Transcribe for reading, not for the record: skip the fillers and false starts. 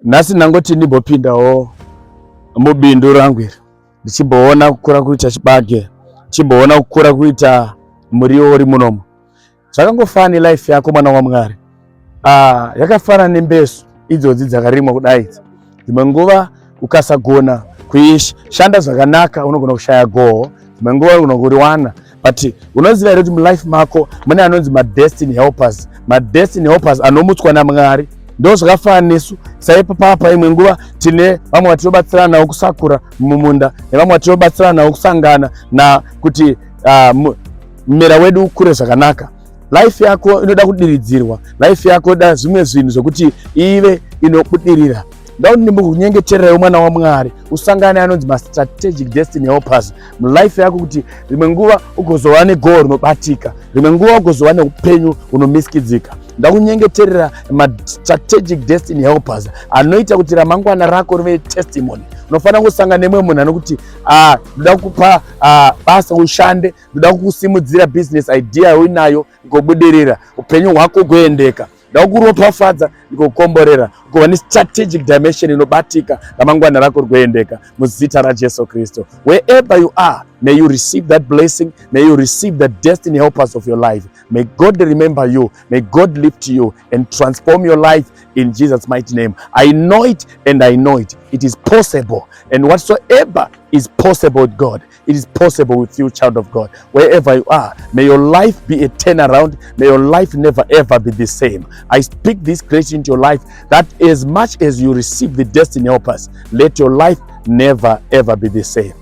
Nasi nangoti ndimbopindawo mubindu rangu iri ndichimboona kukura kuita chibage, ndichimboona kukura kuita muriwo uri munomu. Zvakangofana life yako mwana waMwari. Yakafanana nembesu idzodzi dzakarimwa kudai idzi. Dzimwe nguva ukasagona kuishanda zvakanaka unogona kushaya goho, dzimwe nguva unogona kuriwana. But unoziva here kuti mulife mako mune anonzi madestiny helpers. Madestiny helpers anomutswa naMwari. Ndo zvakafanana nesu. Saipa papa imwe nguva tine vamwe vatinobatsirana navo kusakura mumunda, nevamwe vatinobatsirana navo kusangana na kuti mmera wedu ukure zvakanaka. Life yako inoda kudiridzirwa. Life yako inoda zvimwe zvinhu zvokuti ive inobudirira. Ndaudi ndimbokunyengetererawo mwana waMwari usangane anonzi strategic destiny helpers mulife yako kuti rimwe nguva ugozova negoho rinobatika, rimwe nguva ugozova neupenyu hunomisikidzika. Ndakunyengeterera strategic destiny helpers anoita kuti ramangwana rako rive testimony. Unofanira kusangana nemwe munhu anokuti ndoda kukupa basa ushande, ndoda kukusimudzira business idea yauinayo ikobudirira, upenyu hwako ugoendeka. Ndakuropafadza ikokomborera, kuva nestrategic dimension inobatika ramangwana rako rigoendeka muzita raJesu Kristu. Wherever you are, may you receive that blessing, may you receive the destiny helpers of your life. May God remember you, may God lift you and transform your life in Jesus' mighty name. I know it and I know it. It is possible, and whatsoever is possible with God, it is possible with you, child of God. Wherever you are, may your life be a turnaround. May your life never ever be the same. I speak this grace into your life that as much as you receive the destiny helpers, let your life never ever be the same.